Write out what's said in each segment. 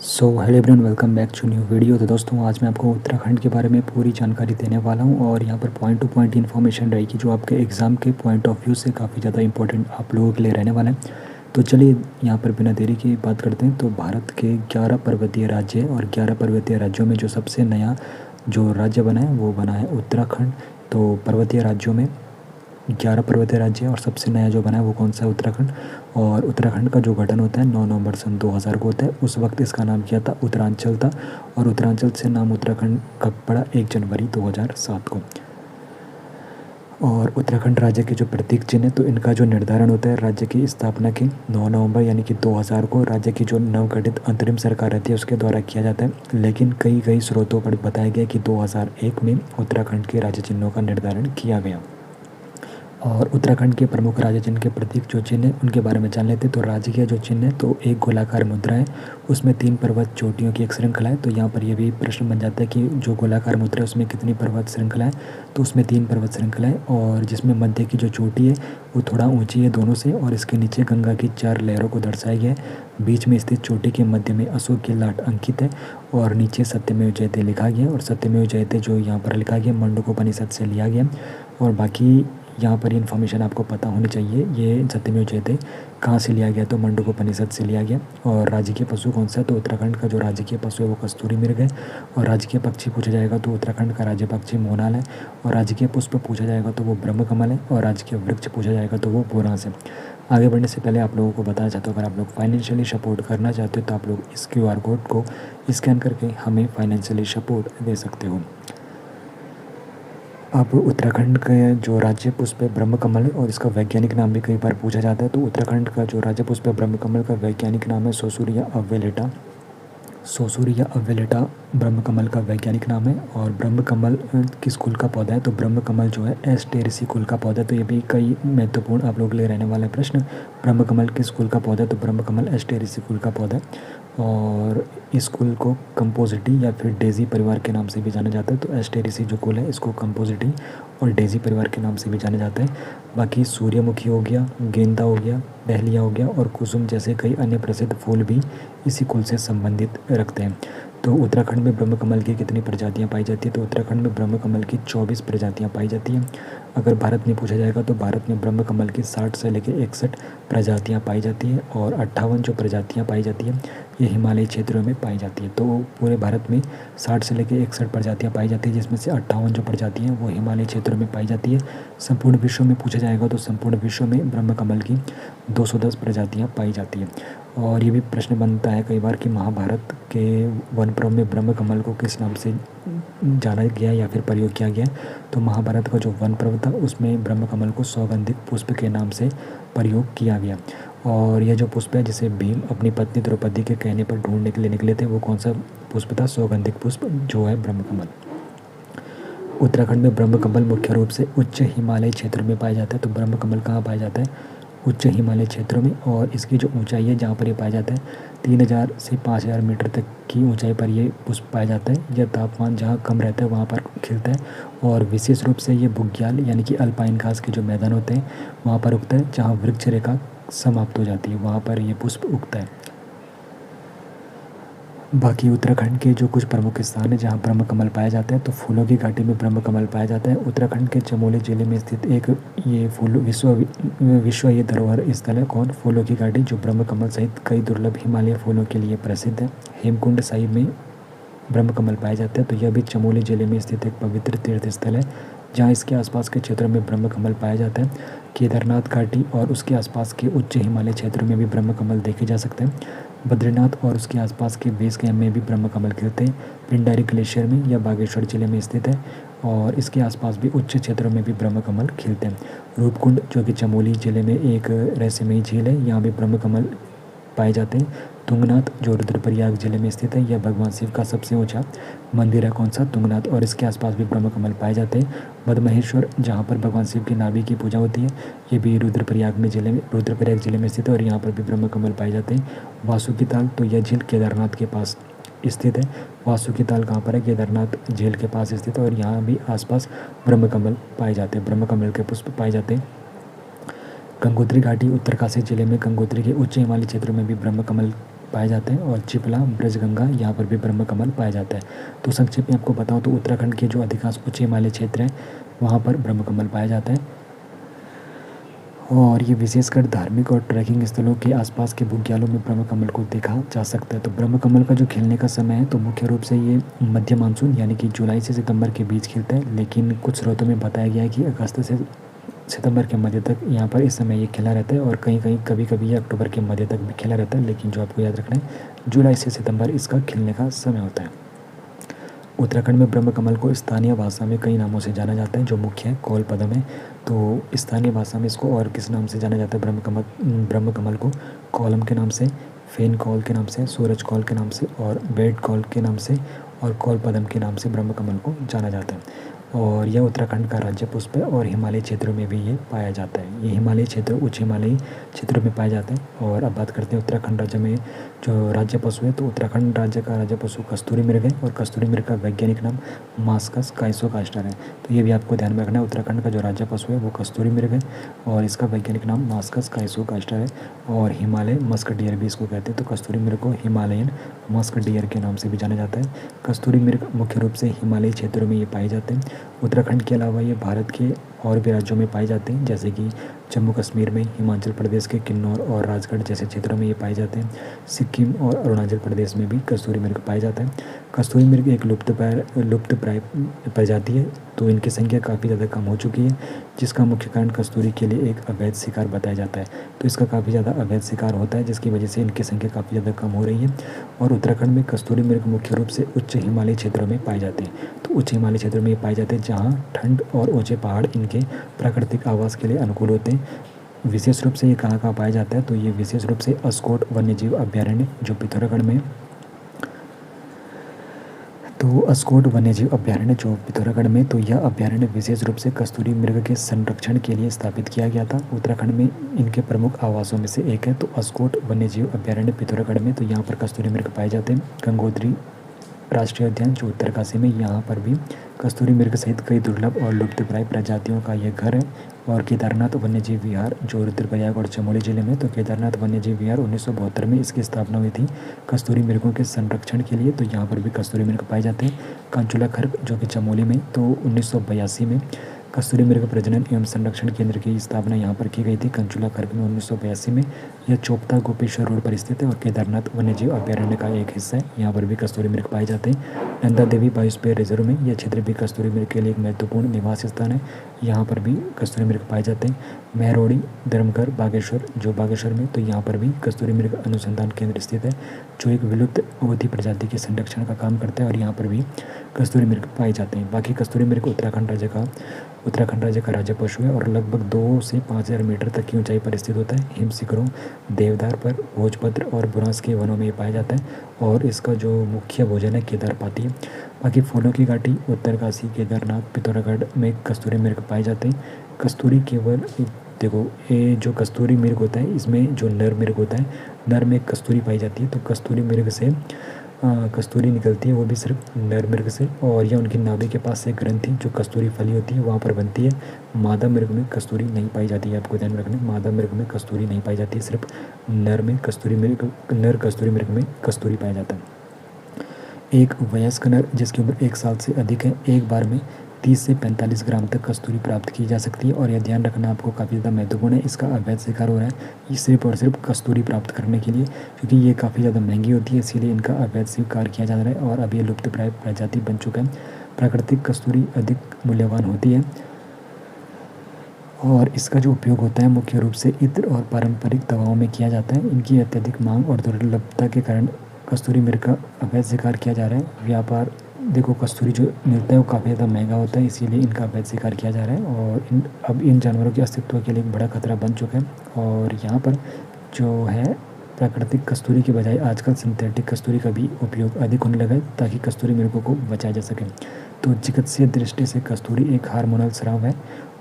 So hello everyone, welcome back to new video. तो दोस्तों, आज मैं आपको उत्तराखंड के बारे में पूरी जानकारी देने वाला हूं और यहां पर पॉइंट टू पॉइंट इन्फॉर्मेशन रहेगी जो आपके एग्ज़ाम के पॉइंट ऑफ व्यू से काफ़ी ज़्यादा इंपॉर्टेंट आप लोगों के लिए रहने वाला है। तो चलिए यहां पर बिना देरी की बात करते हैं। तो भारत के 11 पर्वतीय राज्य और 11 पर्वतीय राज्यों में जो सबसे नया जो राज्य बना है वो बना है उत्तराखंड। तो पर्वतीय राज्यों में 11 पर्वतीय राज्य है और सबसे नया जो बना है वो कौन सा है? उत्तराखंड। और उत्तराखंड का जो गठन होता है 9 नवंबर सन 2000 को होता है। उस वक्त इसका नाम क्या था? उत्तरांचल था। और उत्तरांचल से नाम उत्तराखंड कब पड़ा? 1 जनवरी 2007 को। और उत्तराखंड राज्य के जो प्रतीक चिन्ह है तो इनका जो निर्धारण होता है राज्य की स्थापना के 9 नवंबर यानी कि 2000 को राज्य की जो नवगठित अंतरिम सरकार रहती है उसके द्वारा किया जाता है। लेकिन कई स्रोतों पर बताया गया कि 2001 में उत्तराखंड के राज्य चिन्हों का निर्धारण किया गया। और उत्तराखंड के प्रमुख राज्य चिन्ह के प्रतीक जो चिन्ह है उनके बारे में जान लेते हैं। तो राज्य का जो चिन्ह है तो एक गोलाकार मुद्रा है, उसमें 3 पर्वत चोटियों की एक श्रृंखला है। तो यहाँ पर यह भी प्रश्न बन जाता है कि जो गोलाकार मुद्रा है उसमें कितनी पर्वत श्रृंखला है? तो उसमें 3 पर्वत श्रृंखला है और जिसमें मध्य की जो चोटी है वो थोड़ा ऊंची है दोनों से और इसके नीचे गंगा की 4 लहरों को दर्शाया गया है। बीच में स्थित चोटी के मध्य में अशोक की लाट अंकित है और नीचे सत्यमेव जयते लिखा गया और सत्यमेव जयते जो यहाँ पर लिखा गया मंडूकोपनिषद से लिया गया। और बाकी यहाँ पर इन्फॉर्मेशन आपको पता होनी चाहिए। ये सत्यमेव जयते कहाँ से लिया गया? तो मंडूकोपनिषद से लिया गया। और राजकीय पशु कौन सा है? तो उत्तराखंड का जो राजकीय पशु है वो कस्तूरी मृग है। और राजकीय पक्षी पूछा जाएगा तो उत्तराखंड का राज्य पक्षी मोनाल है। और राजकीय पुष्प पूछा जाएगा तो वो ब्रह्म कमल है। और राजकीय वृक्ष पूछा जाएगा तो वो बोरास है। आगे बढ़ने से पहले आप लोगों को बताना चाहता हूँ, अगर आप लोग फाइनेंशियली सपोर्ट करना चाहते हो तो आप लोग इस QR कोड को स्कैन करके हमें फाइनेंशियली सपोर्ट दे सकते हो। अब उत्तराखंड का जो राज्य पुष्प है ब्रह्म कमल है और इसका वैज्ञानिक नाम भी कई बार पूछा जाता है। तो उत्तराखंड का जो राज्य पुष्प है ब्रह्म कमल का वैज्ञानिक नाम है सोसूरिया अव्वेलेटा। सोसूरिया अव्वेलेटा ब्रह्म कमल का वैज्ञानिक नाम है। और ब्रह्म कमल किस कुल का पौधा है? तो ब्रह्म कमल जो है एस्टेरेसी कुल का पौधा है। तो ये भी कई महत्वपूर्ण आप लोग के लिए रहने वाला प्रश्न। ब्रह्म कमल किस कुल का पौधा है? तो ब्रह्म कमल एस्टेरेसी कुल का पौधा है। और इस कुल को कंपोजिटी या फिर डेजी परिवार के नाम से भी जाना जाता है। तो एस्टेरेसी जो कुल है इसको कंपोजिटी और डेजी परिवार के नाम से भी जाना जाता है। बाकी सूर्यमुखी हो गया, गेंदा हो गया, डहलिया हो गया और कुसुम जैसे कई अन्य प्रसिद्ध फूल भी इसी कुल से संबंधित रखते हैं। तो उत्तराखंड में ब्रह्म कमल की कितनी प्रजातियां पाई जाती है? तो उत्तराखंड में ब्रह्म कमल की 24 प्रजातियां पाई जाती हैं। अगर भारत में पूछा जाएगा तो भारत में ब्रह्म कमल की 60 से लेकर 61 प्रजातियां पाई जाती हैं। और 58 जो प्रजातियां पाई जाती हैं ये हिमालयी क्षेत्रों में पाई जाती है। तो पूरे भारत में 60 से लेकर 61 प्रजातियां पाई जाती है, जिसमें से 58 जो प्रजातियां हैं वो हिमालयी क्षेत्रों में पाई जाती है। संपूर्ण विश्व में पूछा जाएगा तो संपूर्ण विश्व में ब्रह्म कमल की 210 प्रजातियां पाई जाती है। और ये भी प्रश्न बनता है कई बार कि महाभारत के वन पर्व में ब्रह्म कमल को किस नाम से जाना गया या फिर प्रयोग किया गया? तो महाभारत का जो वन पर्व था उसमें ब्रह्म कमल को सौगंधिक पुष्प के नाम से प्रयोग किया गया। और यह जो पुष्प है जिसे भीम अपनी पत्नी द्रौपदी के कहने पर ढूंढने के लिए निकले थे वो कौन सा पुष्प था? सौगंधिक पुष्प जो है ब्रह्म कमल। उत्तराखंड में ब्रह्म कमल मुख्य रूप से उच्च हिमालय क्षेत्र में पाया जाता है। तो ब्रह्म कमल कहाँ पाया जाता है? उच्च हिमालय क्षेत्रों में। और इसकी जो ऊंचाई है जहाँ पर ये पाया जाता है 3000 से 5000 मीटर तक की ऊंचाई पर ये पुष्प पाया जाता है। यह तापमान जहाँ कम रहता है वहाँ पर खिलता है। और विशेष रूप से ये बुग्याल यानी कि अल्पाइन घास के जो मैदान होते हैं वहाँ पर उगता है। जहाँ वृक्ष रेखा समाप्त हो जाती है वहाँ पर ये पुष्प उगता है। बाकी उत्तराखंड के जो कुछ प्रमुख स्थान है जहाँ ब्रह्म कमल पाया जाता है तो फूलों की घाटी में ब्रह्म कमल पाया जाता है। उत्तराखंड के चमोली जिले में स्थित एक ये फूल विश्व ये धरोहर स्थल है। कौन? फूलों की घाटी, जो ब्रह्म कमल सहित कई दुर्लभ हिमालय फूलों के लिए प्रसिद्ध है। हेमकुंड साहिब में ब्रह्म कमल पाए जाते हैं। तो यह भी चमोली जिले में स्थित एक पवित्र तीर्थ स्थल है जहाँ इसके आसपास के क्षेत्रों में ब्रह्म कमल पाया जाता है। केदारनाथ घाटी और उसके आसपास के उच्च हिमालय क्षेत्रों में भी ब्रह्म कमल देखे जा सकते हैं। बद्रीनाथ और उसके आसपास के बेस कैंप में भी ब्रह्म कमल खिलते हैं। पिंडारी ग्लेशियर में या बागेश्वर जिले में स्थित है और इसके आसपास भी उच्च क्षेत्रों में भी ब्रह्म कमल खिलते हैं। रूपकुंड जो कि चमोली जिले में एक रहस्यमयी झील है, यहाँ भी ब्रह्म कमल पाए जाते हैं। तुंगनाथ जो रुद्रप्रयाग जिले में स्थित है यह भगवान शिव का सबसे ऊंचा मंदिर है। कौन सा? तुंगनाथ। और इसके आसपास भी ब्रह्म कमल पाए जाते हैं। मदमहेश्वर जहाँ पर भगवान शिव की नाभि की पूजा होती है ये भी रुद्रप्रयाग जिले में स्थित है और यहाँ पर भी ब्रह्म कमल पाए जाते हैं। वासुकी ताल तो यह झील केदारनाथ के पास स्थित है। वासुकी ताल कहाँ पर है? केदारनाथ झील के पास स्थित है और यहाँ भी आसपास ब्रह्म कमल पाए जाते हैं, ब्रह्म कमल के पुष्प पाए जाते हैं। गंगोत्री घाटी उत्तरकाशी जिले में गंगोत्री के उच्च हिमालय क्षेत्रों में भी ब्रह्म कमल पाए जाते हैं, और चिपला, ब्रजगंगा, यहाँ पर भी ब्रह्म कमल पाया जाता है। तो संक्षेप में आपको बताऊँ तो उत्तराखंड के जो अधिकांश उच्च हिमालय क्षेत्र हैं वहाँ पर ब्रह्म कमल पाया जाता है, और ये विशेषकर धार्मिक और ट्रैकिंग स्थलों के आसपास के बुग्यालों में ब्रह्म कमल को देखा जा सकता है। तो ब्रह्म कमल का जो खिलने का समय है तो मुख्य रूप से ये मध्य मानसून यानी कि जुलाई से सितंबर के बीच खिलता है, लेकिन कुछ स्रोतों में बताया गया है कि अगस्त से सितंबर के मध्य तक यहाँ पर इस समय ये खिला रहता है, और कहीं कहीं कभी कभी ये अक्टूबर के मध्य तक भी खिला रहता है, लेकिन जो आपको याद रखना है जुलाई से सितंबर इसका खिलने का समय होता है। उत्तराखंड में ब्रह्म कमल को स्थानीय भाषा में कई नामों से जाना जाता है, जो मुख्य है कौल पदम है। तो स्थानीय भाषा में इसको और किस नाम से जाना जाता है ब्रह्म कमल को कौलम के नाम से, फेन कौल के नाम से, सूरज कौल के नाम से, और बेड कौल के नाम से, और कौल पदम के नाम से ब्रह्म कमल को जाना जाता है। और यह उत्तराखंड का राज्य पुष्प है, और हिमालय क्षेत्रों में भी ये पाया जाता है। ये हिमालय क्षेत्र उच्च हिमालयी क्षेत्रों में पाया जाता है। और अब बात करते हैं उत्तराखंड राज्य में जो राज्य पशु है, तो उत्तराखंड राज्य का राज्य पशु कस्तूरी मृग है, और कस्तूरी मृग का वैज्ञानिक नाम मास्कस काइसोकास्टर है। तो ये भी आपको ध्यान में रखना है, उत्तराखंड का जो राज्य पशु है वो कस्तूरी मृग है, और इसका वैज्ञानिक नाम मास्कस काइसोकास्टर है। और हिमालय मस्क डियर भी इसको कहते हैं। तो कस्तूरी मृग को हिमालयन मस्क डियर के नाम से भी जाना जाता है। कस्तूरी मृग मुख्य रूप से हिमालयी क्षेत्रों में ये पाए जाते हैं। उत्तराखंड के अलावा ये भारत के और भी राज्यों में पाए जाते हैं, जैसे कि जम्मू कश्मीर में, हिमाचल प्रदेश के किन्नौर और राजगढ़ जैसे क्षेत्रों में ये पाए जाते हैं। सिक्किम और अरुणाचल प्रदेश में भी कस्तूरी मृग पाया जाता है। कस्तूरी मृग एक लुप्तप्राय प्रजाति है, तो इनकी संख्या काफ़ी ज़्यादा कम हो चुकी है, जिसका मुख्य कारण कस्तूरी के लिए एक अवैध शिकार बताया जाता है। तो इसका काफ़ी ज़्यादा अवैध शिकार होता है, जिसकी वजह से इनकी संख्या काफ़ी ज़्यादा कम हो रही है। और उत्तराखंड में कस्तूरी मृग मुख्य रूप से उच्च हिमालयी क्षेत्रों में पाए जाते हैं। तो उच्च हिमालयी क्षेत्रों में ये पाए जाते हैं जहाँ ठंड और ऊंचे पहाड़ इनके प्राकृतिक आवास के लिए अनुकूल होते हैं। विशेष रूप से ये कहाँ पाया जाता है, तो ये विशेष रूप से अस्कोट वन्यजीव अभयारण्य जो पिथौरागढ़ में, तो अस्कोट वन्यजीव अभयारण्य जो पिथौरागढ़ में, तो यह अभयारण्य विशेष रूप से कस्तूरी मृग के संरक्षण के लिए स्थापित किया गया था। उत्तराखंड में इनके प्रमुख आवासों में से एक है। तो अस्कोट वन्यजीव अभयारण्य पिथौरागढ़ में, तो यहाँ पर कस्तूरी मृग पाए जाते हैं। गंगोत्री राष्ट्रीय उद्यान जो उत्तरकाशी में, यहाँ पर भी कस्तूरी मृग सहित कई दुर्लभ और लुप्तप्राय प्रजातियों का यह घर है। और केदारनाथ वन्यजीव विहार जो रुद्रप्रयाग और चमोली जिले में, तो केदारनाथ वन्यजीव विहार 1972 में इसकी स्थापना हुई थी कस्तूरी मृगों के संरक्षण के लिए। तो यहाँ पर भी कस्तूरी मृग पाए जाते हैं। कांचुला खर्क जो कि चमोली में, तो 1982 में कस्तूरी मृग प्रजनन एवं संरक्षण केंद्र की स्थापना यहाँ पर की गई थी कंचुला खर्क में 1982 में। यह चोपता गोपेश्वर रोड पर स्थित है और केदारनाथ वन्यजीव अभयारण्य का एक हिस्सा है। यहाँ पर भी कस्तूरी मृग पाए जाते हैं। नंदा देवी बायोस्फीयर रिजर्व में यह क्षेत्र भी कस्तूरी मृग के लिए एक महत्वपूर्ण निवास स्थान है। यहाँ पर भी कस्तूरी मृग पाए जाते हैं। महरोड़ी धर्मघर बागेश्वर जो बागेश्वर में, तो यहाँ पर भी कस्तूरी मृग अनुसंधान केंद्र स्थित है, जो एक विलुप्त अवधि प्रजाति के संरक्षण का काम करता है, और यहाँ पर भी कस्तूरी मृग पाए जाते हैं। बाकी कस्तूरी मृग उत्तराखंड राज्य का राज्य पशु है, और लगभग 2 से 5,000 मीटर तक की ऊंचाई पर स्थित होता है। हिम शिखरों, देवदार पर, भोजपत्र और बुरांस के वनों में ये पाया जाता है, और इसका जो मुख्य भोजन है केदारपाती है। बाकी फूलों की घाटी, उत्तरकाशी, केदारनाथ, पिथौरागढ़ में कस्तूरी मृग पाए जाते हैं। कस्तूरी केवल देखो, ये जो कस्तूरी मृग होता है इसमें जो नर मृग होता है, नर में कस्तूरी पाई जाती है। तो कस्तूरी मृग से कस्तूरी निकलती है, वो भी सिर्फ नर मृग से, और यह उनकी नाभि के पास से ग्रंथि जो कस्तूरी फली होती है वहाँ पर बनती है। मादा मृग में कस्तूरी नहीं पाई जाती है, आपको ध्यान में रखना। मादा मृग में कस्तूरी नहीं पाई जाती है, सिर्फ नर कस्तूरी मृग में कस्तूरी पाया जाता है। एक वयस्क नर जिसकी उम्र 1 साल से अधिक है, एक बार में 30 से 45 ग्राम तक कस्तूरी प्राप्त की जा सकती है। और यह ध्यान रखना आपको काफ़ी ज़्यादा महत्वपूर्ण है, इसका अवैध शिकार हो रहा है ये सिर्फ और सिर्फ कस्तूरी प्राप्त करने के लिए, क्योंकि ये काफ़ी ज़्यादा महंगी होती है, इसीलिए इनका अवैध शिकार किया जा रहा है, और अब ये लुप्तप्राय प्रजाति बन चुका है। प्राकृतिक कस्तूरी अधिक मूल्यवान होती है, और इसका जो उपयोग होता है मुख्य रूप से इत्र और पारंपरिक दवाओं में किया जाता है। इनकी अत्यधिक मांग और दुर्लभता के कारण कस्तूरी मृग का अवैध शिकार किया जा रहा है। व्यापार देखो, कस्तूरी जो मिलता है वो काफ़ी ज़्यादा महंगा होता है, इसीलिए इनका अवैध शिकार किया जा रहा है, और अब इन जानवरों के अस्तित्व के लिए एक बड़ा खतरा बन चुका है। और यहाँ पर जो है प्राकृतिक कस्तूरी के बजाय आजकल सिंथेटिक कस्तूरी का भी उपयोग अधिक होने लगा है, ताकि कस्तूरी मृगों को बचाया जा सके। तो चिकित्सीय दृष्टि से कस्तूरी एक हार्मोनल स्राव है,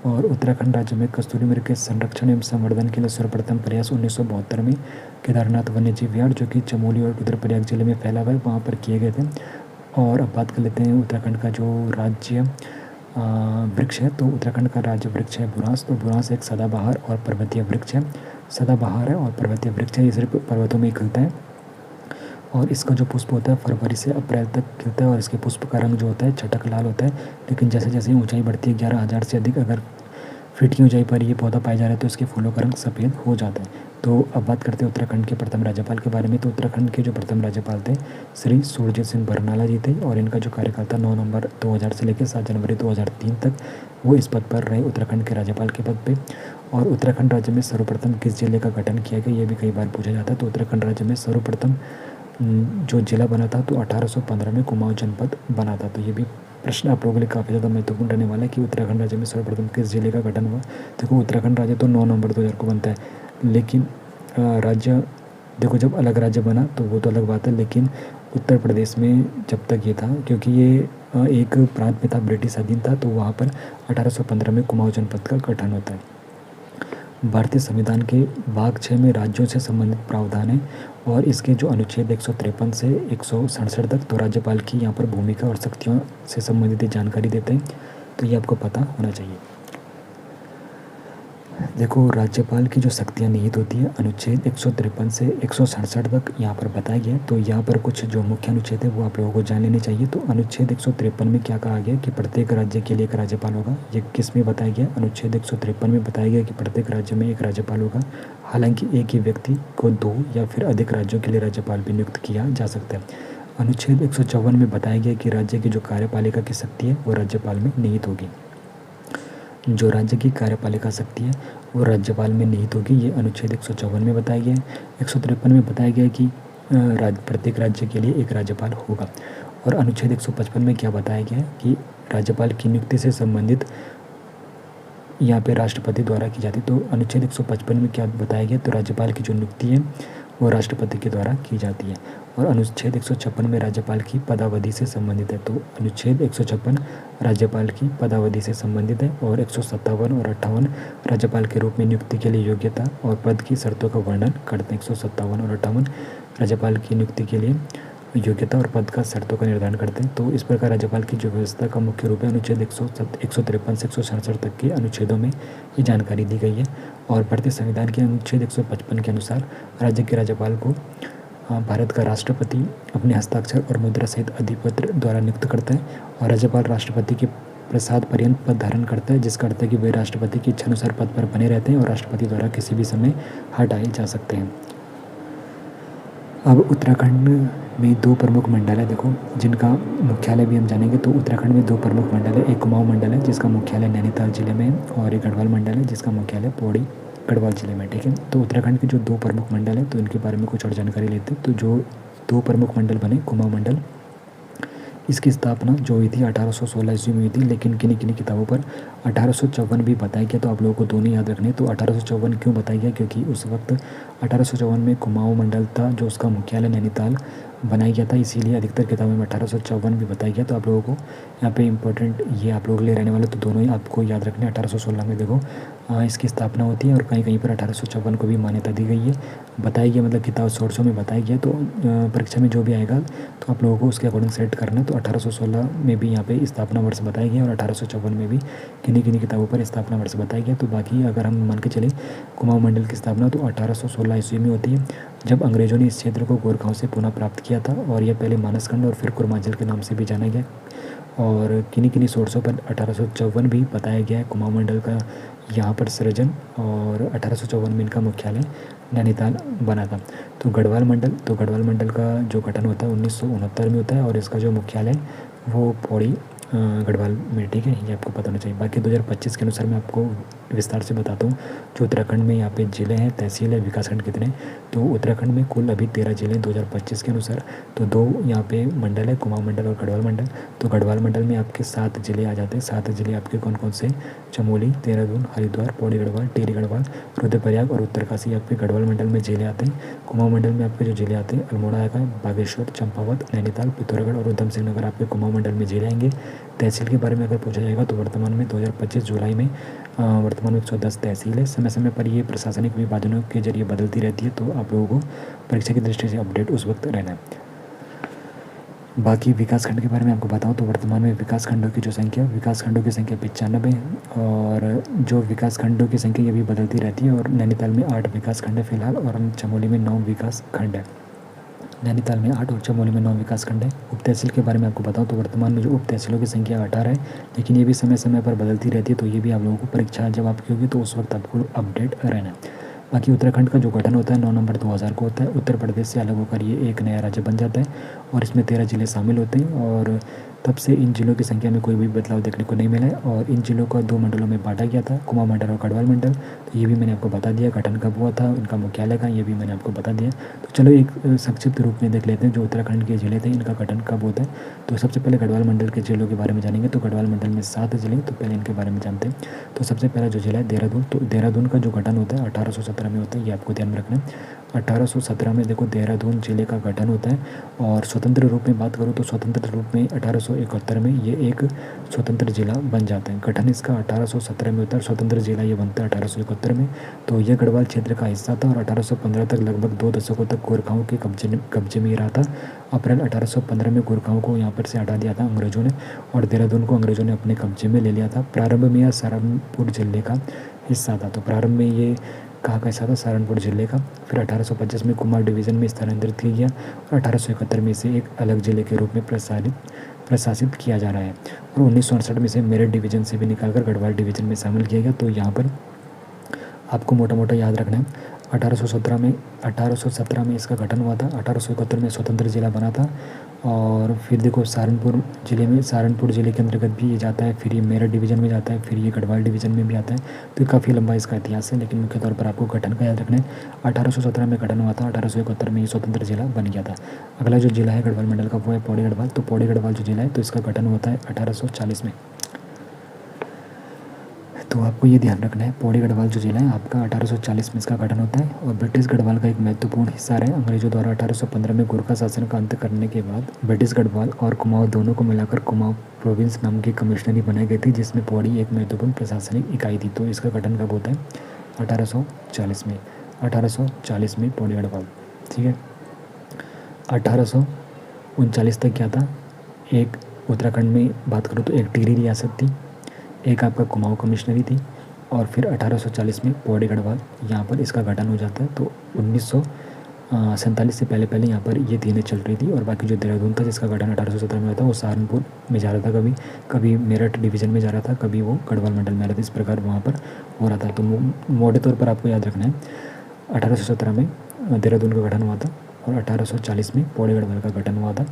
और उत्तराखंड राज्य में कस्तूरी मृग के संरक्षण एवं संवर्धन के लिए सर्वप्रथम प्रयास 1972 में केदारनाथ वन्यजीव विहार जो कि चमोली और रुद्रप्रयाग जिले में फैला हुआ है वहाँ पर किए गए थे। और अब बात कर लेते हैं उत्तराखंड का जो राज्य वृक्ष है। तो उत्तराखंड का राज्य वृक्ष है बुरांस। तो बुरांस एक सदाबहार और पर्वतीय वृक्ष है। सदाबहार है और पर्वतीय वृक्ष है, ये सिर्फ पर्वतों में ही खिलता है। और इसका जो पुष्प होता है फरवरी से अप्रैल तक खिलता है और इसके पुष्प का रंग जो होता है चटक लाल होता है। लेकिन जैसे जैसे ऊंचाई बढ़ती है 11,000 से अधिक अगर फीट की ऊंचाई पर ये पौधा पाया जा रहा है तो इसके फूलों का रंग सफ़ेद हो जाता है। तो अब बात करते हैं उत्तराखंड के प्रथम राज्यपाल के बारे में। तो उत्तराखंड के जो प्रथम राज्यपाल थे श्री सुरजीत सिंह बरनाला जी थे और इनका जो कार्यकाल था 9 नवंबर 2000 से लेकर 7 जनवरी 2003 तक वो इस पद पर रहे, उत्तराखंड के राज्यपाल के पद पे। और उत्तराखंड राज्य में सर्वप्रथम किस जिले का गठन किया गया ये भी कई बार पूछा जाता है। तो उत्तराखंड राज्य में सर्वप्रथम जो जिला बना था तो 1815 में कुमाऊं जनपद बना था। तो ये भी प्रश्न आप लोगों के लिए काफ़ी ज़्यादा महत्वपूर्ण रहने वाला है कि उत्तराखंड राज्य में सर्वप्रथम किस जिले का गठन हुआ। देखो उत्तराखंड राज्य तो 9 नवंबर 2000 को बनता है, लेकिन राज्य देखो जब अलग राज्य बना तो वो तो अलग बात है, लेकिन उत्तर प्रदेश में जब तक ये था क्योंकि ये एक प्रांत में था, ब्रिटिश अधीन था, तो वहाँ पर 1815 में कुमाऊं जनपद का गठन होता है। भारतीय संविधान के भाग 6 में राज्यों से संबंधित प्रावधान है और इसके जो अनुच्छेद 153 से 167 तक तो राज्यपाल की यहाँ पर भूमिका और शक्तियों से संबंधित जानकारी देते हैं, तो ये आपको पता होना चाहिए। देखो राज्यपाल की जो शक्तियाँ निहित होती है अनुच्छेद 153 से 167 तक यहाँ पर बताया गया है। तो यहाँ पर कुछ जो मुख्य अनुच्छेद है वो आप लोगों को जान लेने चाहिए। तो अनुच्छेद 153 में क्या कहा गया कि प्रत्येक राज्य के लिए एक राज्यपाल होगा। ये किस में बताया गया? अनुच्छेद 153 में बताया गया कि प्रत्येक राज्य में एक राज्यपाल होगा। हालांकि एक ही व्यक्ति को 2 या फिर अधिक राज्यों के लिए राज्यपाल भी नियुक्त किया जा सकता है। अनुच्छेद 154 में बताया गया कि राज्य की जो कार्यपालिका की शक्ति है वो राज्यपाल में निहित होगी। जो राज्य की कार्यपालिका शक्ति है वो राज्यपाल में निहित होगी, ये अनुच्छेद 154 में बताया गया है। 153 में बताया गया है कि प्रत्येक राज्य के लिए एक राज्यपाल होगा। और अनुच्छेद 155 में क्या बताया गया है कि राज्यपाल की नियुक्ति से संबंधित यहाँ पे राष्ट्रपति द्वारा की जाती है। तो अनुच्छेद 155 में क्या बताया गया? तो राज्यपाल की जो नियुक्ति है वो राष्ट्रपति के द्वारा की जाती है। और अनुच्छेद 156 में राज्यपाल की पदावधि से संबंधित है। तो अनुच्छेद 156 राज्यपाल की पदावधि से संबंधित है। और 157 और 58 राज्यपाल के रूप में नियुक्ति के लिए योग्यता और पद की शर्तों का वर्णन करते हैं। 157 और 58 राज्यपाल की नियुक्ति के लिए योग्यता और पद का शर्तों का निर्धारण करते हैं। तो इस प्रकार राज्यपाल की जो व्यवस्था का मुख्य रूप है अनुच्छेद 153 से 167 तक के अनुच्छेदों में ये जानकारी दी गई है। और भारतीय संविधान के अनुच्छेद 155 के अनुसार राज्य के राज्यपाल को भारत का राष्ट्रपति अपने हस्ताक्षर और मुद्रा सहित अधिपत्र द्वारा नियुक्त करता है। और राज्यपाल राष्ट्रपति के प्रसाद पर्यंत पद धारण करता है, जिसका अर्थ है कि वे राष्ट्रपति की इच्छानुसार पद पर बने रहते हैं और राष्ट्रपति द्वारा किसी भी समय हटाए जा सकते हैं। अब उत्तराखंड में 2 प्रमुख मंडल है देखो, जिनका मुख्यालय भी हम जानेंगे। तो उत्तराखंड में 2 प्रमुख मंडल है, एक कुमाऊं मंडल है जिसका मुख्यालय नैनीताल जिले में है और एक गढ़वाल मंडल है जिसका मुख्यालय पौड़ी गढ़वाल जिले में। ठीक है, तो उत्तराखंड के जो 2 प्रमुख मंडल है तो इनके बारे में कुछ और जानकारी लेते हैं। तो जो 2 प्रमुख मंडल बने कुमाऊं मंडल, इसकी स्थापना जो हुई थी 1816 ईस्वी में हुई थी, लेकिन किन्हीं किन्हीं किताबों पर 1854 भी बताया गया। तो आप लोगों को दोनों याद रखने। तो 1854 क्यों बताया गया? क्योंकि उस वक्त 1854 में कुमाऊं मंडल था जो उसका मुख्यालय नैनीताल बनाया गया था, इसीलिए अधिकतर किताबों में 1854 भी बताया गया। तो आप लोगों को यहाँ पे इंपॉर्टेंट ये आप लोगों के लिए रहने वाला, तो दोनों ही आपको याद रखने। 1816 में देखो इसकी स्थापना होती है और कहीं कहीं पर 1854 को भी मान्यता दी गई है, बताई गई, मतलब किताब सोर्सों में बताया गया। तो परीक्षा में जो भी आएगा तो आप लोगों को उसके अकॉर्डिंग सेट करना। तो 1816 में भी यहाँ पे स्थापना वर्ष बताया गया और 1854 में भी किन्हीं किन्हीं किताबों पर स्थापना वर्ष बताया गया। तो बाकी अगर हम मान के चले कुमाऊं मंडल की स्थापना तो 1816 ईस्वी में होती है, जब अंग्रेजों ने इस क्षेत्र को गोरखाओं से पुनः प्राप्त किया था। और यह पहले मानसखंड और फिर कुर्मांचल के नाम से भी जाना गया। और किन्हीं किन्हीं सोर्सों पर 1854 भी बताया गया है कुमाऊं मंडल का यहाँ पर सृजन, और 1854 में इनका मुख्यालय नैनीताल बना था। तो गढ़वाल मंडल का जो गठन होता है 1969 में होता है और इसका जो मुख्यालय वो पौड़ी गढ़वाल में। ठीक है, ये आपको पता होना चाहिए। बाकी 2025 के अनुसार मैं आपको विस्तार से बताता हूँ। जो उत्तराखंड में यहाँ पे जिले हैं, तहसील है, विकासखंड कितने। तो उत्तराखंड में कुल अभी 13 जिले 2025 के अनुसार। तो 2 यहाँ पे मंडल है, कुमाऊं मंडल और गढ़वाल मंडल। तो गढ़वाल मंडल में आपके 7 जिले आ जाते हैं। 7 जिले आपके कौन कौन से? चमोली, देहरादून, हरिद्वार, पौड़ी गढ़वाल, टिहरी गढ़वाल, रुद्रप्रयाग और उत्तरकाशी आपके गढ़वाल मंडल में जिले आते हैं। कुमाऊं मंडल में आपके जो जिले आते हैं अल्मोड़ा आएगा, बागेश्वर, चंपावत, नैनीताल, पिथौरागढ़ और उधम सिंह नगर आपके कुमाऊं मंडल में जिले आएंगे। तहसील के बारे में अगर पूछा जाएगा तो वर्तमान में 2025 जुलाई में वर्तमान में 110 तहसील है। समय समय पर ये प्रशासनिक विभाजनों के जरिए बदलती रहती है, तो आप लोगों को परीक्षा की दृष्टि से अपडेट उस वक्त रहना है। बाकी विकासखंड के बारे में आपको बताऊं तो वर्तमान में विकासखंडों की संख्या 95 है और जो विकासखंडों की संख्या ये भी बदलती रहती है। और नैनीताल में 8 विकासखंड है फिलहाल और चमोली में 9 विकासखंड है। नैनीताल में 8 और चमोली में 9 विकासखंड है। उप तहसील के बारे में आपको बताऊँ तो वर्तमान में जो उप तहसीलों की संख्या 18 है, लेकिन ये भी समय समय पर बदलती रहती है, तो ये भी आप लोगों को परीक्षा जब आपकी होगी तो उस वक्त आपको अपडेट रहना है। बाकी उत्तराखंड का जो गठन होता है 9 नवंबर 2000 को होता है। उत्तर प्रदेश से अलग होकर ये एक नया राज्य बन जाता है और इसमें 13 जिले शामिल होते हैं और तब से इन जिलों की संख्या में कोई भी बदलाव देखने को नहीं मिला है। और इन जिलों को 2 मंडलों में बांटा गया था, कुमाऊं मंडल और गढ़वाल मंडल। तो ये भी मैंने आपको बता दिया, गठन कब हुआ था, इनका मुख्यालय कहाँ, ये भी मैंने आपको बता दिया। तो चलो एक संक्षिप्त रूप में देख लेते हैं जो उत्तराखंड के जिले थे इनका गठन कब होता है। तो सबसे पहले गढ़वाल मंडल के जिलों के बारे में जानेंगे। तो गढ़वाल मंडल में 7 जिले, तो पहले इनके बारे में जानते हैं। तो सबसे पहला जो जिला है देहरादून, तो देहरादून का जो गठन होता है 1817 में होता है, ये आपको ध्यान में रखना है। 1817 में देखो देहरादून जिले का गठन होता है। और स्वतंत्र रूप में बात करूँ तो स्वतंत्र रूप में 1871 में ये एक स्वतंत्र जिला बन जाता है। गठन इसका 1817 में होता है, स्वतंत्र जिला ये बनता है 1871 में। तो यह गढ़वाल क्षेत्र का हिस्सा था और 1815 तक लगभग 2 दशकों तक गोरखाओं के कब्जे में ही रहा था। अप्रैल 1815 में गोरखाओं को यहाँ पर से हटा दिया था अंग्रेजों ने और देहरादून को अंग्रेजों ने अपने कब्जे में ले लिया था। प्रारंभ में यह सहारनपुर जिले का हिस्सा था। तो प्रारंभ में ये कहाँ का हिस्सा था, सहारनपुर जिले का। फिर 1825 में कुमाऊं डिवीज़न में स्थानांतरित किया गया और 1871 में इसे एक अलग जिले के रूप में प्रशासित किया जा रहा है। और 1968 में इसे मेरठ डिवीज़न से भी निकालकर गढ़वाल डिवीज़न में शामिल किया गया। तो यहाँ पर आपको मोटा मोटा याद रखना है 1817 में इसका गठन हुआ था, 1871 में स्वतंत्र जिला बना था। और फिर देखो सहारनपुर जिले के अंतर्गत भी ये जाता है, फिर ये मेरठ डिवीज़न में जाता है, फिर ये गढ़वाल डिवीज़न में भी आता है। तो काफ़ी लंबा इसका इतिहास है, लेकिन मुख्य तौर पर आपको गठन का याद रखना है। 1817 में गठन हुआ था, 1871 में ये स्वतंत्र जिला बन गया था। अगला जो जिला है गढ़वाल मंडल का वो है पौड़ी गढ़वाल। तो पौड़ी गढ़वाल जो जिला है तो इसका गठन होता है 1840 में। तो आपको ये ध्यान रखना है पौड़ी गढ़वाल जो जिला है आपका 1840 में इसका गठन होता है। और ब्रिटिश गढ़वाल का एक महत्वपूर्ण हिस्सा रहा। अंग्रेजों द्वारा 1815 में गोरखा शासन का अंत करने के बाद ब्रिटिश गढ़वाल और कुमाऊं दोनों को मिलाकर कुमाऊं प्रोविंस नाम की कमिश्नरी बनाई गई थी, जिसमें पौड़ी एक महत्वपूर्ण प्रशासनिक इकाई थी। तो इसका गठन कब होता है 1840 में। 1840 में पौड़ी गढ़वाल, ठीक है। 1839 तक क्या था, एक उत्तराखंड में बात करूँ तो एक टिहरी रियासत थी, एक आपका कुमाऊं कमिश्नरी थी। और फिर 1840 में पौड़ी गढ़वाल यहाँ पर इसका गठन हो जाता है। तो 1947 से पहले यहाँ पर ये तीनों चल रही थी। और बाकी जो देहरादून था जिसका गठन 1817 में हुआ था वो सहारनपुर में जा रहा था, कभी मेरठ डिवीज़न में जा रहा था, कभी वो गढ़वाल मंडल में आ रहा था। इस प्रकार वहाँ पर हो रहा था। तो मोटे तौर पर आपको याद रखना है 1817 में देहरादून का गठन हुआ था और 1840 में पौड़ी गढ़वाल का गठन हुआ था।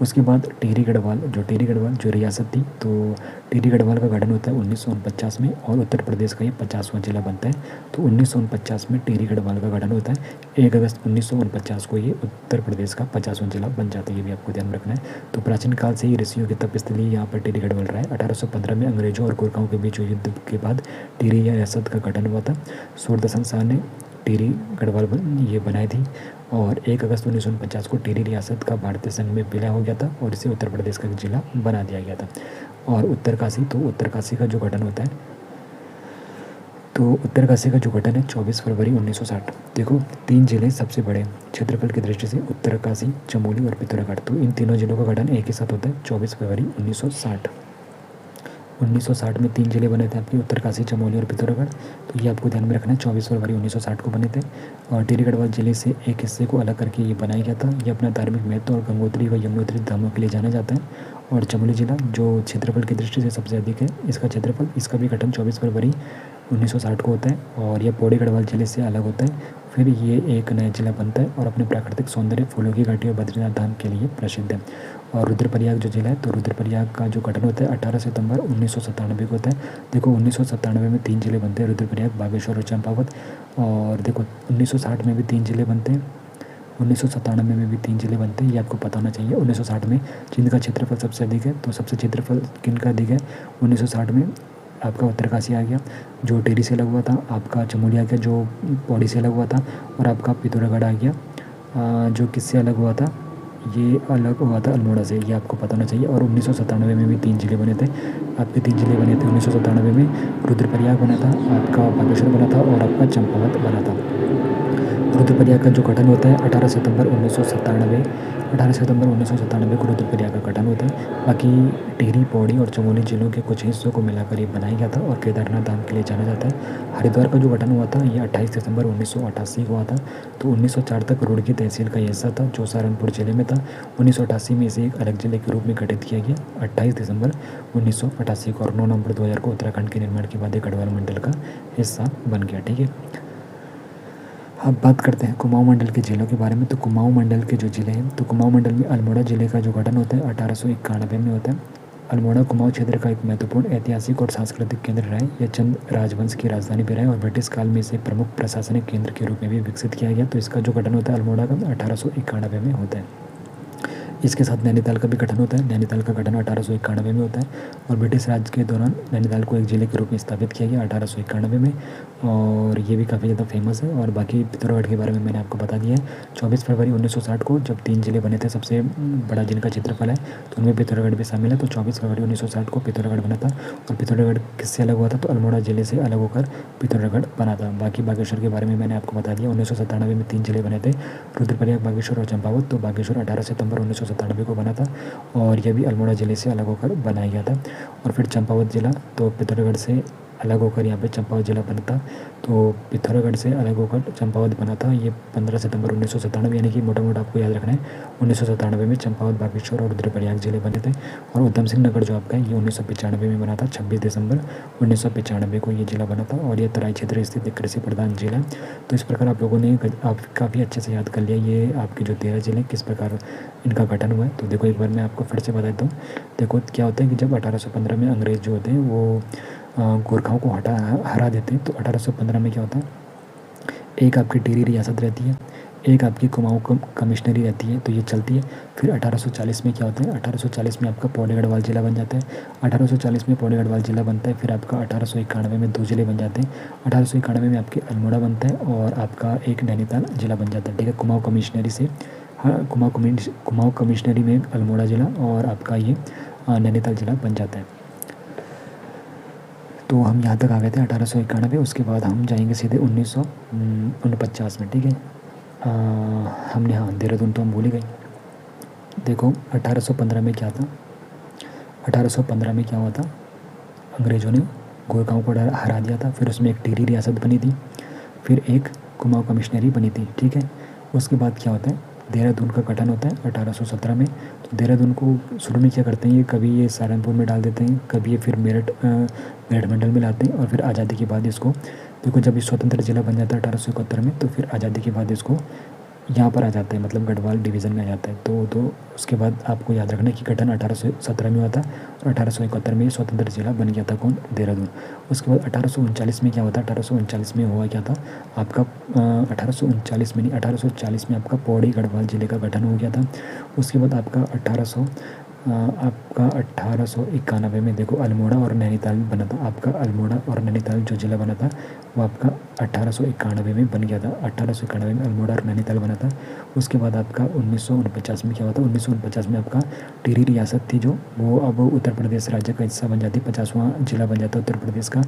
उसके बाद टिहरी गढ़वाल जो रियासत थी, तो टिहरी गढ़वाल का गठन होता है 1949 में और उत्तर प्रदेश का ये 50वां जिला बनता है। तो 1949 में टिहरी गढ़वाल का गठन होता है। 1 अगस्त 1949 को ये उत्तर प्रदेश का 50वां जिला बन जाता है, ये भी आपको ध्यान रखना है। तो प्राचीन काल से ही ऋषियों की तपस्थली यहाँ पर टिहरी गढ़वाल रहा है। 1815 में अंग्रेजों और गोरखाओं के बीच युद्ध के बाद टिहरी रियासत का गठन हुआ था। सूरदर्शन शाह ने टिहरी गढ़वाल ये बनाई थी और 1 अगस्त 1949 को टिहरी रियासत का भारतीय संघ में विलय हो गया था और इसे उत्तर प्रदेश का जिला बना दिया गया था। और उत्तरकाशी का जो गठन होता है, तो उत्तरकाशी का जो गठन है 24 फरवरी 1960। देखो 3 जिले सबसे बड़े क्षेत्रफल की दृष्टि से, उत्तरकाशी, चमोली और पिथौरागढ़। तो इन तीनों जिलों का गठन एक ही साथ होता है 24 फरवरी 1960। 1960 में 3 जिले बने थे आपके, उत्तरकाशी, चमोली और पिथौरागढ़। तो ये आपको ध्यान में रखना है 24 फरवरी 1960 को बने थे। और टिहरी गढ़वाल जिले से एक हिस्से को अलग करके ये बनाया गया था। ये अपना धार्मिक महत्व और गंगोत्री व यमुनोत्री धामों के लिए जाना जाता है। और चमोली जिला जो क्षेत्रफल की दृष्टि से सबसे अधिक है, इसका क्षेत्रफल, इसका भी गठन 24 फरवरी 1960 को होता है और यह पौड़ी गढ़वाल जिले से अलग होता है। फिर ये एक नया जिला बनता है और अपने प्राकृतिक सौंदर्य, फूलों की घाटी और बद्रीनाथ धाम के लिए प्रसिद्ध है। और रुद्रप्रयाग जो जिला है, तो रुद्रप्रयाग का जो गठन होता है 18 सितंबर 1997 को होता है। देखो 1997 में 3 जिले बनते हैं, रुद्रप्रयाग, बागेश्वर और चंपावत। और देखो 1960 में भी 3 जिले बनते हैं, 1997 में भी 3 जिले बनते हैं, ये आपको पता होना चाहिए। 1960 में जिनका क्षेत्रफल सबसे अधिक है, तो सबसे क्षेत्रफल किनका अधिक है 1960 में, आपका उत्तरकाशी आ गया जो टिहरी से अलग हुआ था, आपका चमोली आ गया जो पौड़ी से अलग हुआ था, और आपका पिथौरागढ़ आ गया जो किससे अलग हुआ था, ये अलग हुआ था अल्मोड़ा से, ये आपको पता होना चाहिए। और 1997 में भी 3 जिले बने थे, आपके 3 जिले बने थे 1997 में। रुद्रप्रयाग बना था, आपका बागेश्वर बना था और आपका चंपावत बना था। रुद्रप्रयाग का जो गठन होता है 18 सितंबर 1997 को रुद्रप्रयाग का गठन होता है। बाकी टिहरी, पौड़ी और चमोली जिलों के कुछ हिस्सों को मिलाकर ये बनाया गया था और केदारनाथ धाम के लिए जाना जाता है। हरिद्वार का जो गठन हुआ था ये 28 दिसंबर 1988 को हुआ था। तो 1904 तक रुड़की तहसील का हिस्सा था जो सहारनपुर जिले में था। 1988 में इसे एक अलग जिले के रूप में गठित किया गया 28 दिसंबर 1988 को, और 9 नवंबर 2000 को उत्तराखंड के निर्माण के बाद ये गढ़वाल मंडल का हिस्सा बन गया। ठीक है, अब बात करते हैं कुमाऊं मंडल के जिलों के बारे में। तो कुमाऊं मंडल के जो जिले हैं, तो कुमाऊं मंडल में अल्मोड़ा जिले का जो गठन होता है 1891 में होता है। अल्मोड़ा कुमाऊं क्षेत्र का एक महत्वपूर्ण ऐतिहासिक और सांस्कृतिक केंद्र रहा है। यह चंद राजवंश की राजधानी भी रहा है और ब्रिटिश काल में इसे प्रमुख प्रशासनिक केंद्र के रूप में भी विकसित किया गया। तो इसका जो गठन होता है अल्मोड़ा का 1891 में होता है। इसके साथ नैनीताल का भी गठन होता है। नैनीताल का गठन 1891 में होता है और ब्रिटिश राज के दौरान नैनीताल को एक ज़िले के रूप में स्थापित किया गया 1891 में, और ये भी काफ़ी ज़्यादा फेमस है। और बाकी पिथौरागढ़ के बारे में मैंने आपको बता दिया है। 24 फरवरी 1960 को जब 3 ज़िले बने थे सबसे बड़ा जिनका क्षेत्रफल है, तो उनमें पिथौरागढ़ भी शामिल है। तो 24 फरवरी 1960 को पिथौरागढ़ बना था। और पिथौरागढ़ किससे अलग हुआ था? तो अल्मोड़ा ज़िले से अलग होकर पिथौरागढ़ बना था। बाकी बागेश्वर के बारे में मैंने आपको बता दिया। 1997 में 3 ज़िले बने थे, रुद्रप्रयाग, बागेश्वर और चंपावत। तो बागेश्वर 18 सितंबर 1997 को बना था और यह भी अल्मोड़ा ज़िले से अलग होकर बनाया गया था। और फिर चंपावत ज़िला तो पिथौरागढ़ से अलग होकर यहाँ पे चंपावत ज़िला बना था। तो पिथौरागढ़ से अलग होकर चंपावत बना था। ये 15 सितंबर 1997, यानी कि मोटा मोटा आपको याद रखना है 1997 में चंपावत, बागेश्वर और रुद्रप्रयाग ज़िले बने थे। और उधम सिंह नगर जो आपका है ये 1995 में बना था। 26 दिसंबर 1995 को ये ज़िला बना था और ये तराई क्षेत्र स्थित एक कृषि प्रधान जिला है। तो इस प्रकार आप लोगों ने आप काफ़ी अच्छे से याद कर लिया ये आपके जो 13 ज़िले किस प्रकार इनका गठन हुआ है। तो देखो एक बार मैं आपको फिर से बता देता हूँ। देखो क्या होता है कि जब 1815 में अंग्रेज़ जो होते हैं वो गोरखाओं को हरा देते हैं। तो 1815 में क्या होता है, एक आपकी टिहरी रियासत रहती है, एक आपकी कुमाऊं कमिश्नरी रहती है, तो ये चलती है। फिर 1840 में क्या होता है, 1840 में आपका पौड़ी गढ़वाल ज़िला बन जाता है। 1840 में पौड़ी गढ़वाल ज़िला बनता है। फिर आपका 1891 में 2 ज़िले बन जाते हैं। 1891 में आपके अल्मोड़ा बनता है और आपका एक नैनीताल ज़िला बन जाता है। ठीक है, कुमाऊं कमिश्नरी से, हाँ, कुमाऊं कमिश्नरी में अल्मोड़ा ज़िला और आपका ये नैनीताल ज़िला बन जाता है। तो हम यहाँ तक आ गए थे 1891। उसके बाद हम जाएंगे सीधे 1949 में। ठीक है, हमने, हाँ, देहरादून तो हम भूल ही गए। देखो 1815 में क्या था, 1815 में क्या हुआ था, अंग्रेज़ों ने गोरखाओं को हरा दिया था। फिर उसमें एक टिहरी रियासत बनी थी, फिर एक कुमाऊं कमिश्नरी बनी थी। ठीक है, उसके बाद क्या होता है, देहरादून का गठन होता है 1817 में। तो देहरादून को शुरू में क्या करते हैं, ये कभी ये सहारनपुर में डाल देते हैं, कभी ये फिर मेरठ मंडल में लाते हैं। और फिर आज़ादी के बाद इसको, देखो जब ये स्वतंत्र जिला बन जाता है 1871 में, तो फिर आज़ादी के बाद इसको यहाँ पर आ जाता है, मतलब गढ़वाल डिवीज़न में आ जाता है। तो उसके बाद आपको याद रखना है कि गठन 1817 में हुआ था और 1871 में स्वतंत्र जिला बन गया था कौन, देहरादून। उसके बाद 1839 में क्या होता है, 1839 में हुआ क्या था आपका, 1839 में नहीं, 1840 में आपका पौड़ी गढ़वाल ज़िले का गठन हो गया था। उसके बाद आपका 1891 में देखो अल्मोड़ा और नैनीताल बना था। आपका अल्मोड़ा और नैनीताल जो ज़िला बना था वो आपका 1891 में बन गया था। 1891 में अल्मोड़ा और नैनीताल बना था। उसके बाद आपका 1949 में क्या हुआ था, 1949 में आपका टिहरी रियासत थी जो, वो अब उत्तर प्रदेश राज्य का हिस्सा बन जाती, 50वां जिला बन जाता उत्तर प्रदेश का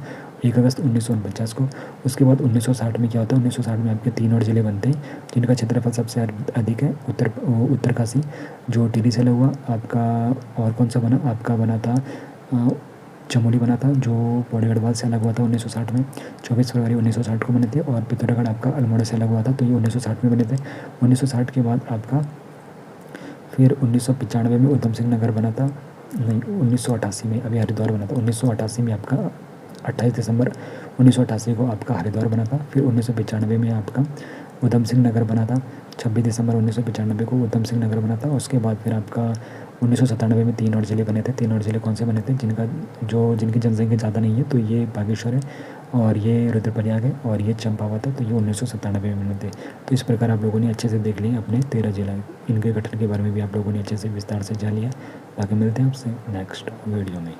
1 अगस्त 1949 को। उसके बाद 1960 में क्या होता है, 1960 में आपके 3 और ज़िले बनते हैं जिनका क्षेत्रफल सबसे अधिक है। उत्तरकाशी जो टिहरी से लगा हुआ आपका, और कौन सा बना आपका, बना था चमोली बना था जो पौड़ी गढ़वाल से अलग हुआ था 1960 में। 24 फरवरी 1960 को बने थे। और पिथौरागढ़ आपका अल्मोड़ा से अलग हुआ था, तो ये 1960 में बने थे। 1960 के बाद आपका फिर 1995 में उधम सिंह नगर बना था, नहीं 1988 में अभी हरिद्वार बना था। 1988 में आपका 28 दिसंबर 1988 को आपका हरिद्वार बना था। फिर 1995 में आपका उधम सिंह नगर बना था। 26 दिसंबर 1995 को उधम सिंह नगर बना था। उसके बाद फिर आपका 1997 में 3 और ज़िले बने थे। 3 और ज़िले कौन से बने थे, जिनकी जनसंख्या ज़्यादा नहीं है, तो ये बागेश्वर है और ये रुद्रप्रयाग है और ये चंपावत है। तो ये 1997 में बने थे। तो इस प्रकार आप लोगों ने अच्छे से देख लिए अपने 13 जिला, इनके गठन के बारे में भी आप लोगों ने अच्छे से विस्तार से जान लिया। बाकी मिलते हैं आपसे नेक्स्ट वीडियो में।